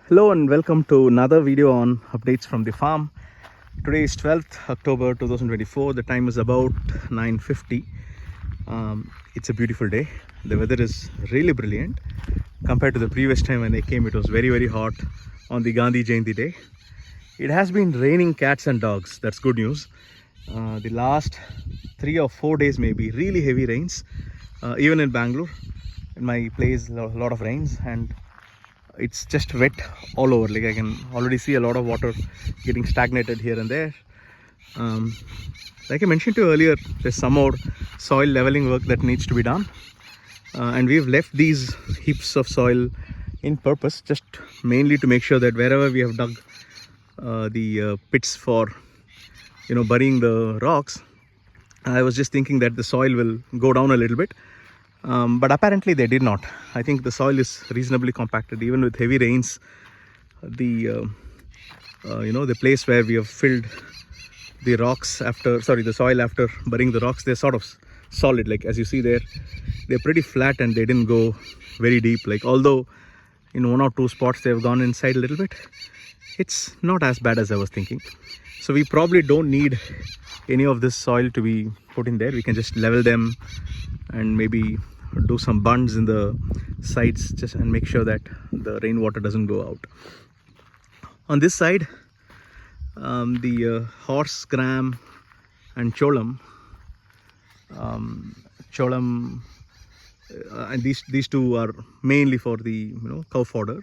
Hello and welcome to another video on updates from the farm. Today is 12th October 2024. The time is about 9:50. It's a beautiful day. The weather is really brilliant. Compared to the previous time when I came, it was very hot on the Gandhi Jayanti day. It has been raining cats and dogs. That's good news. The last 3 or 4 days maybe really heavy rains. Even in Bangalore, in my place, a lot of rains, and it's just wet all over. Like I can already see a lot of water getting stagnated here and there. Like I mentioned to you earlier, there's some more soil leveling work that needs to be done, and we've left these heaps of soil in purpose, just mainly to make sure that wherever we have dug the pits for burying the rocks, I was just thinking that the soil will go down a little bit. But apparently they did not. I think the soil is reasonably compacted even with heavy rains. The the place where we have filled the rocks the soil after burying the rocks, they're sort of solid. Like as you see there, they're pretty flat and they didn't go very deep. Like although in one or two spots they've gone inside a little bit, it's not as bad as I was thinking. So we probably don't need any of this soil to be put in there. We can just level them and maybe do some bunds in the sides just and make sure that the rainwater doesn't go out. On this side, the horse gram and cholam, and these two are mainly for the cow fodder.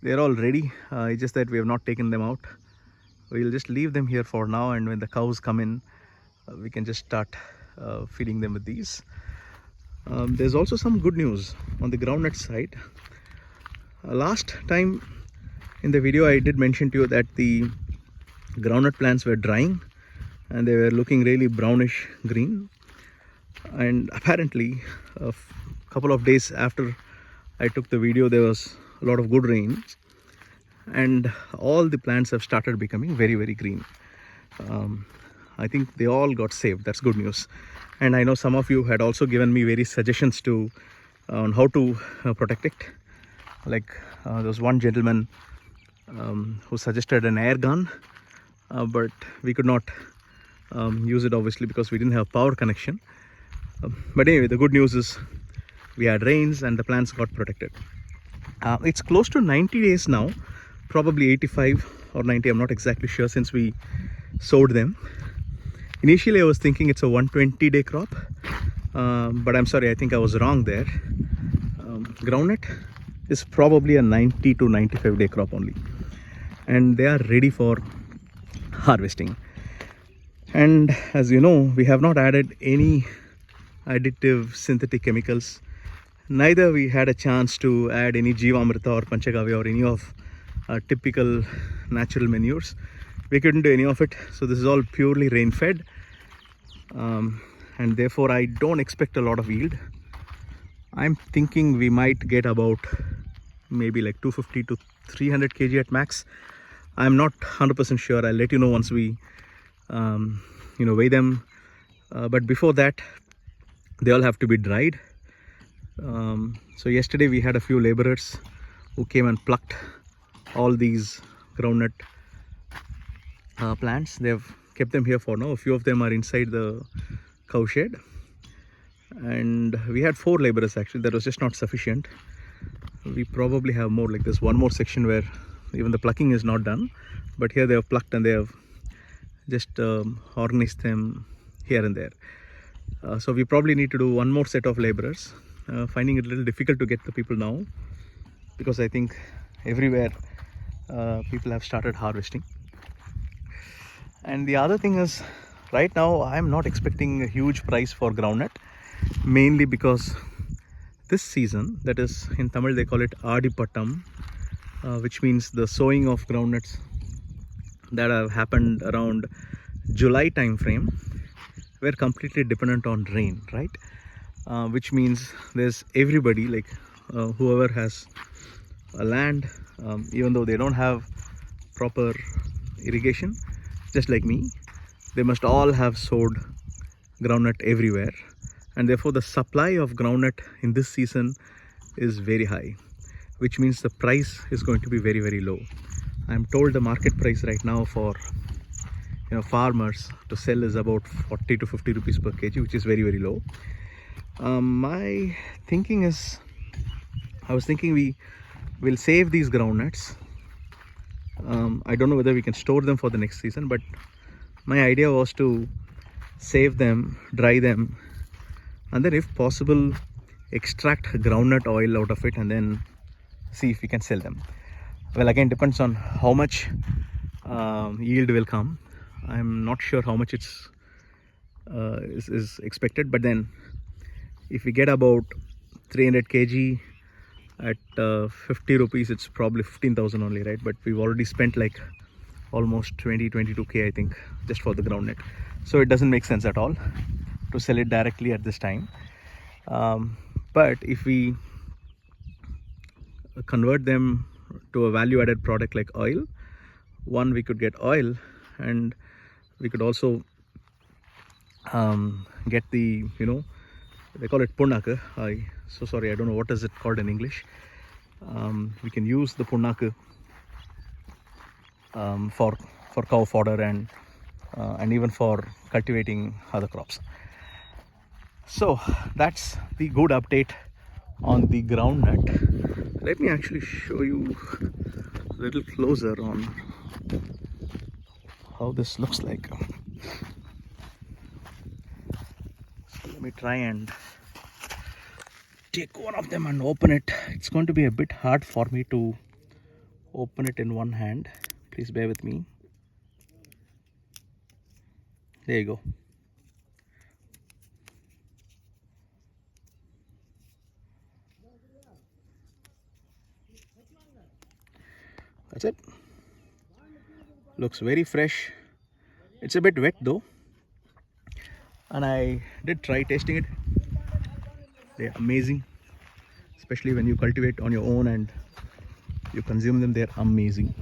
They're all ready. It's just that we have not taken them out. We'll just leave them here for now, and when the cows come in, we can just start feeding them with these. There's also some good news on the groundnut side. Last time in the video I did mention to you that the groundnut plants were drying and they were looking really brownish green, and apparently a couple of days after I took the video there was a lot of good rain and all the plants have started becoming very green. I think they all got saved. That's good news. And I know some of you had also given me various suggestions on how to protect it. Like there was one gentleman who suggested an air gun, but we could not use it obviously because we didn't have power connection. But anyway, the good news is we had rains and the plants got protected. It's close to 90 days now, probably 85 or 90, I'm not exactly sure, since we sowed them. Initially I was thinking it's a 120-day crop, but I'm sorry, I think I was wrong there. Groundnut is probably a 90 to 95-day crop only, and they are ready for harvesting. And as you know, we have not added any additive synthetic chemicals. Neither we had a chance to add any Jivamrita or Panchagavya or any of typical natural manures. We couldn't do any of it, so this is all purely rain fed, and therefore I don't expect a lot of yield. I'm thinking we might get about maybe like 250 to 300 kg at max. I'm not 100% sure. I'll let you know once we weigh them, but before that they all have to be dried. So yesterday we had a few laborers who came and plucked all these groundnut plants. They've kept them here for now. A few of them are inside the cow shed, and we had 4 laborers actually. That was just not sufficient. We probably have more. Like this one more section where even the plucking is not done, but here they have plucked and they have just organized them here and there. So we probably need to do one more set of laborers. Finding it a little difficult to get the people now because I think everywhere people have started harvesting. And the other thing is, right now I'm not expecting a huge price for groundnut, mainly because this season, that is in Tamil they call it Adipattam, which means the sowing of groundnuts that have happened around July time frame were completely dependent on rain, right? Which means there's everybody, like whoever has a land, even though they don't have proper irrigation, just like me, they must all have sowed groundnut everywhere, and therefore the supply of groundnut in this season is very high. which means the price is going to be very, very low. I'm told the market price right now for farmers to sell is about 40 to 50 rupees per kg, which is very, very low. My thinking is, I was thinking we will save these groundnuts. I don't know whether we can store them for the next season, but my idea was to save them, dry them, and then if possible extract groundnut oil out of it and then see if we can sell them. Well, again, depends on how much yield will come. I'm not sure how much it's is expected, but then if we get about 300 kg at 50 rupees, it's probably 15,000 only, right? But we've already spent like almost 22k, I think, just for the groundnut. So it doesn't make sense at all to sell it directly at this time. But if we convert them to a value-added product like oil, one, we could get oil, and we could also get the, they call it punnaka. So sorry, I don't know what is it called in English. We can use the punnaka for cow fodder and even for cultivating other crops. So that's the good update on the groundnut. Let me actually show you a little closer on how this looks like. So let me try and take one of them and open it. It's going to be a bit hard for me to open it in one hand. Please bear with me. There you go. That's it. Looks very fresh. It's a bit wet though, and I did try tasting it. They're amazing, especially when you cultivate on your own and you consume them. They're amazing.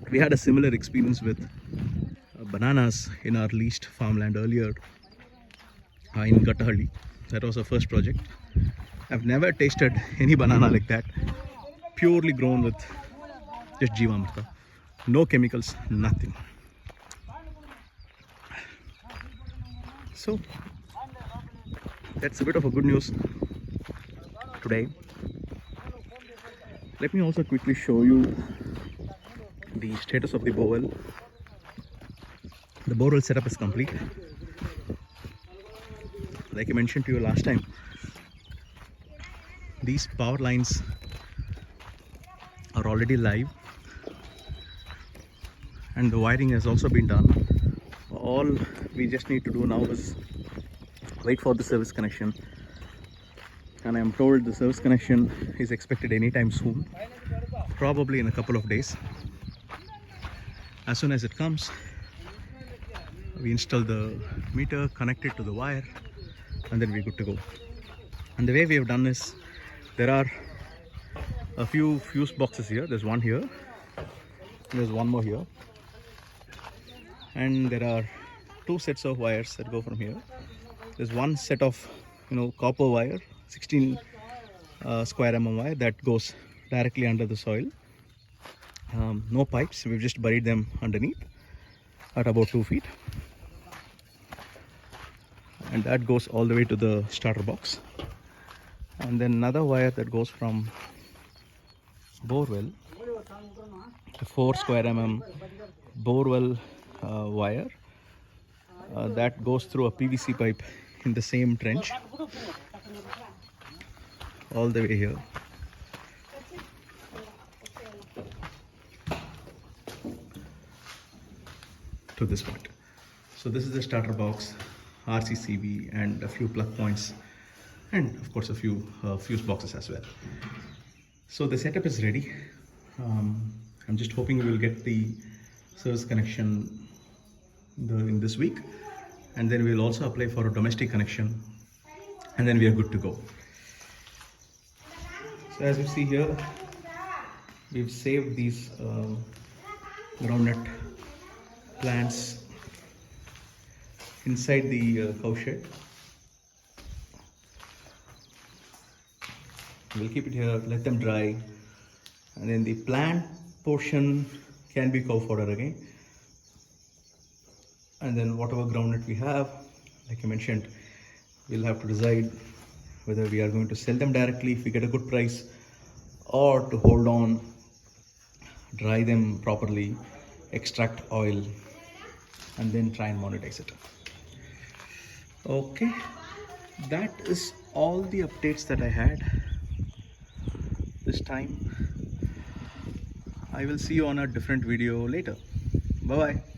We had a similar experience with bananas in our leased farmland earlier in Gattahalli. That was our first project. I've never tasted any banana like that, purely grown with just Jivamrita, no chemicals, nothing. So that's a bit of a good news today. Let me also quickly show you the status of the borewell. The borewell setup is complete. Like I mentioned to you last time, these power lines are already live and the wiring has also been done. All we just need to do now is wait for the service connection, and I'm told the service connection is expected anytime soon, probably in a couple of days. As soon as it comes, we install the meter, connect it to the wire, and then we're good to go. And the way we have done is, there are a few fuse boxes here. There's one here, there's one more here, and there are two sets of wires that go from here. There's one set of copper wire, 16 square mm wire, that goes directly under the soil. No pipes, we've just buried them underneath at about 2 feet, and that goes all the way to the starter box. And then another wire that goes from borewell, the 4 square mm borewell wire, that goes through a PVC pipe in the same trench all the way here. To this point. So this is the starter box, RCCB, and a few plug points, and of course a few fuse boxes as well. So the setup is ready. I'm just hoping we will get the service connection in this week, and then we'll also apply for a domestic connection, and then we are good to go. So as you see here, we've saved these groundnut plants inside the cow shed. We'll keep it here, let them dry, and then the plant portion can be cow fodder again. And then whatever groundnut we have, like I mentioned, we'll have to decide whether we are going to sell them directly if we get a good price, or to hold on, dry them properly, extract oil, and then try and monetize it. Okay, that is all the updates that I had this time. I will see you on a different video later. Bye bye.